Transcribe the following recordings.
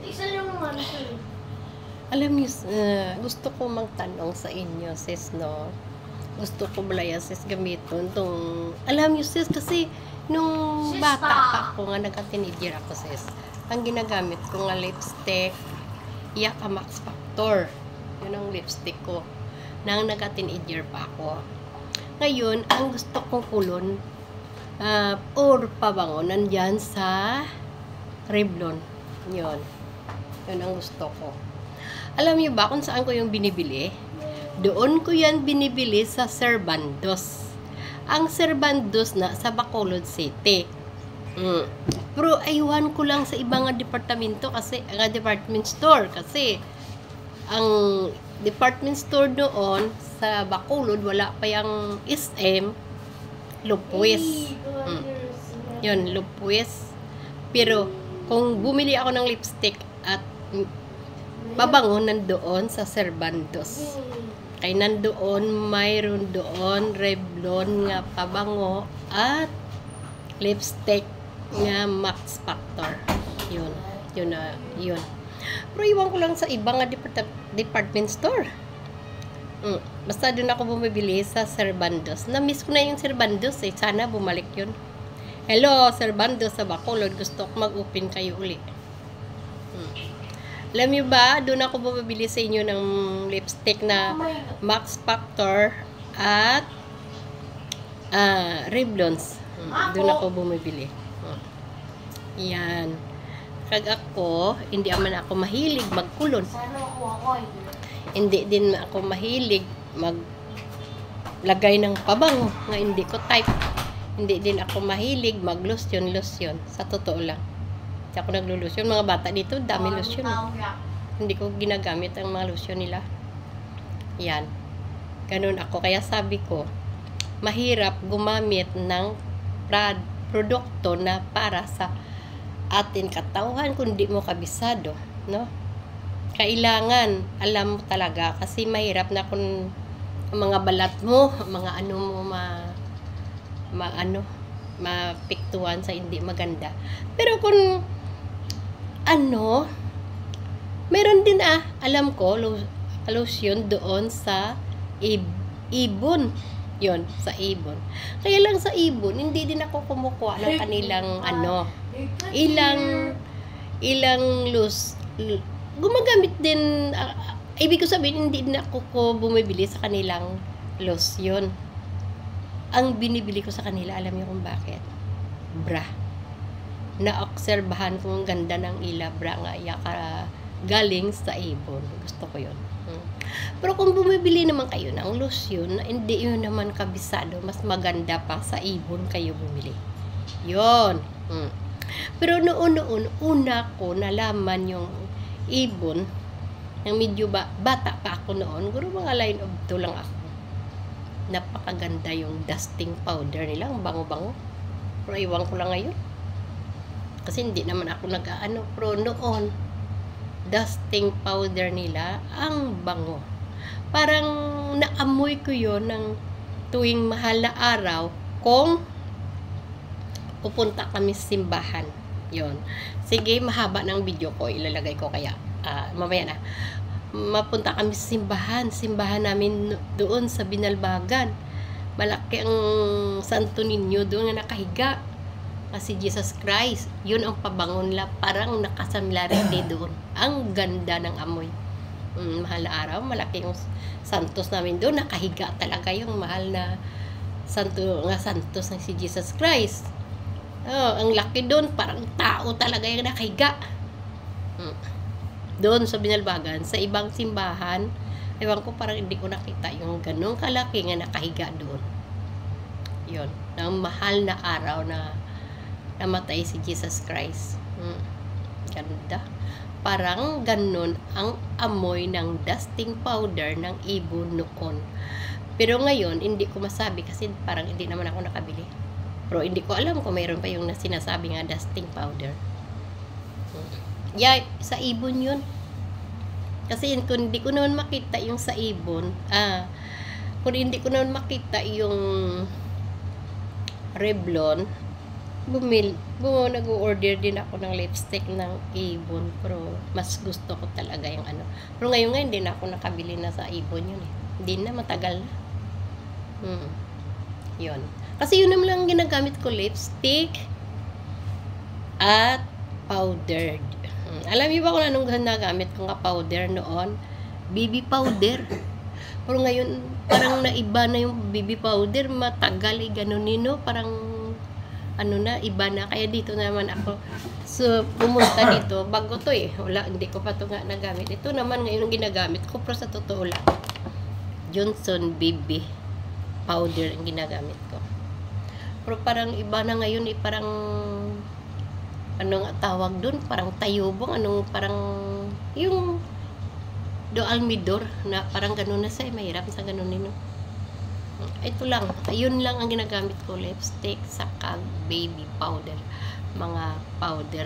Isa lang naman ito. Alam niyo, gusto ko magtanong sa inyo, sis, no? Gusto ko balaya, sis, gamiton tong... Alam niyo, sis, kasi nung bata pa ako nga, nagka-teenager ako, sis, ang ginagamit ko nga lipstick, Yaka Max Factor. Yun ang lipstick ko. Nang nagka-teenager pa ako. Ngayon, ang gusto kong kulon, or pabango, nandyan sa Revlon. Yun. Yun ang gusto ko. Alam niyo ba kung saan ko yung binibili? Doon ko yan binibili sa Servandos. Ang Servandos na sa Bacolod City. Pero aywan ko lang sa ibang departamento kasi, department store kasi ang department store doon sa Bacolod, wala pa yung SM, Lupwes. Yun, Lupwes. Pero kung bumili ako ng lipstick at pabango nandoon sa Servandos. Kay nandoon, mayroon doon Revlon nga pabango at lipstick nga Max Factor. Yun. Yun. Pero iwan ko lang sa ibang nga department store. Basta doon ako bumibili sa Servandos. Na-miss ko na yung Servandos eh. Sana bumalik yun. Hello, Servandos sa Bacolod. Gusto ko mag-open kayo uli. Alam niyo ba, doon ako bumibili sa inyo ng lipstick na Max Factor at Revlons. Doon ako bumibili. Yan. Kag ako, hindi naman ako mahilig magkulon. Hindi din ako mahilig maglagay ng pabango nga hindi ko type. Hindi din ako mahilig mag-lotion. Sa totoo lang. Hindi ako naglo-lotion. Mga bata dito, dami lotion. Hindi ko ginagamit ang mga lotion nila. Yan. Ganun ako. Kaya sabi ko, mahirap gumamit ng produkto na para sa atin katawan kung di mo kabisado. No? Kailangan, alam mo talaga. Kasi mahirap na kung mga balat mo, mga ano mo mapiktuhan sa hindi maganda. Pero kung meron din alam ko, lotion doon sa Ibon. Yon sa Ibon. Kaya lang sa Ibon, hindi din ako kumukuha ng kanilang ilang gumagamit din, ibig ko sabihin, hindi din ako bumibili sa kanilang lotion. Ang binibili ko sa kanila, alam niyo kung bakit? Bra. Na-obserbahan ko ang ganda ng bra nga galing sa Ibon. Gusto ko yun. Pero kung bumibili naman kayo ng lotion, hindi yun naman kabisado. Mas maganda pa sa Ibon kayo bumili. Yun. Pero noon, una ko nalaman yung Ibon, yung medyo bata pa ako noon, guro mga line of 2 lang ako. Napakaganda yung dusting powder nila, ang bango-bango. Pero iwan ko lang ngayon. Kasi hindi naman ako pero noon, dusting powder nila, ang bango. Parang naamoy ko yon ng tuwing mahal na araw kung pupunta kami sa simbahan. Yon. Sige, mahaba ng video ko, ilalagay ko kaya mamaya na. Mapunta kami sa simbahan namin doon sa Binalbagan. Malaki ang Santo Niño doon na nakahiga si Jesus Christ. Yun ang pabangon la, parang nakasamlarity doon. Ang ganda ng amoy. Mahal na araw, malaki yung santos namin doon, nakahiga talaga yung mahal na santos ng si Jesus Christ. Ang laki doon, parang tao talaga yung nakahiga. Doon sa Binalbagan, sa ibang simbahan, ewan ko, parang hindi ko nakita yung ganong kalaki nga nakahiga doon. Yun, ang mahal na araw na namatay si Jesus Christ. Ganda. Parang ganon ang amoy ng dusting powder ng Ibon noon. Pero ngayon, hindi ko masabi kasi parang hindi naman ako nakabili. Pero hindi ko alam kung mayroon pa yung sinasabi nga dusting powder. Yeah, sa Ibon yun. Kasi kung hindi ko naman makita yung sa Ibon, kung hindi ko naman makita yung Revlon, nag-order din ako ng lipstick ng Avon, pero mas gusto ko talaga yung ano. Pero ngayon nga, hindi na ako nakabili na sa Avon yun eh. Hindi na, matagal na. Yun. Kasi yun naman lang ginagamit ko, lipstick at powdered. Alam niyo ba kung anong ginagamit ko nga powder noon? BB powder. Pero ngayon, parang naiba na yung BB powder. Matagal eh, ganun nino. Parang ano na, iba na. Kaya dito naman ako. So, pumunta dito. Bago to eh. Wala, hindi ko pa to nga nagamit. Ito naman ngayon ang ginagamit ko. Pero sa totoo lang, Johnson BB powder ang ginagamit ko. Pero parang iba na ngayon eh. Parang ano nga tawag doon? Parang tayubong. Anong parang yung do almidor na parang ganun na siya. Mahirap sa ganun nino. Ito lang, ayun lang ang ginagamit ko, lipstick, saka baby powder, mga powder,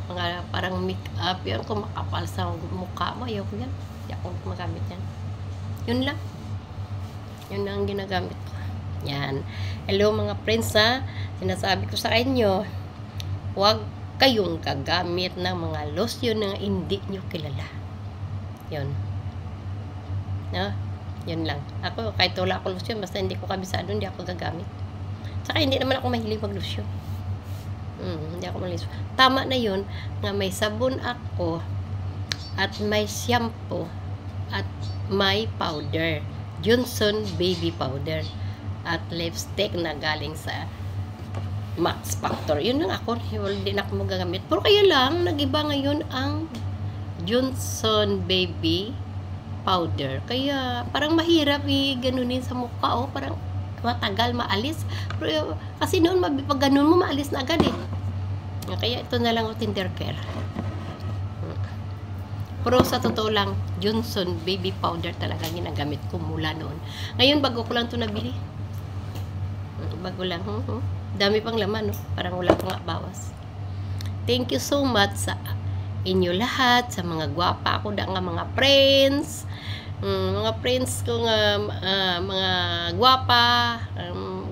mga parang make-up, yan, kung makapal sa mukha mo, ayaw ko yan, hindi ako magamit yan, yun lang ang ginagamit ko. Yan, hello mga friends ha, sinasabi ko sa inyo, huwag kayong gagamit ng mga lotion na hindi nyo kilala, yun, no? Yun lang. Ako, kahit wala ako lotion, basta hindi ko kabisado, hindi ako gagamit. Saka hindi naman ako mahilig mag-lotion. Hindi ako mag-lotion. Tama na yun, nga may sabon ako, at may shampoo, at may powder. Johnson Baby Powder. At lipstick na galing sa Max Factor. Yun lang ako, hindi na ako magagamit. Pero kaya lang, nag-iba ngayon ang Johnson Baby powder. Kaya parang mahirap ganunin sa mukha, oh, parang matagal maalis. Pero kasi noon pag ganun mo maalis na agad eh. Kaya ito na lang, Tinder Care. Pero sa totoo lang, Johnson Baby Powder talaga ginagamit ko mula noon. Ngayon bago ko lang ito nabili. Bago lang. Dami pang laman, no? Parang wala pang bawas. Thank you so much sa inyo lahat, sa mga gwapa ako nga mga friends, mga friends ko nga mga gwapa,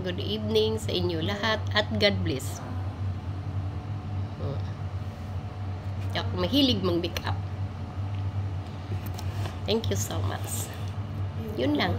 good evening sa inyo lahat at God bless. Ako mahilig mag-make up. Thank you so much. Yun lang.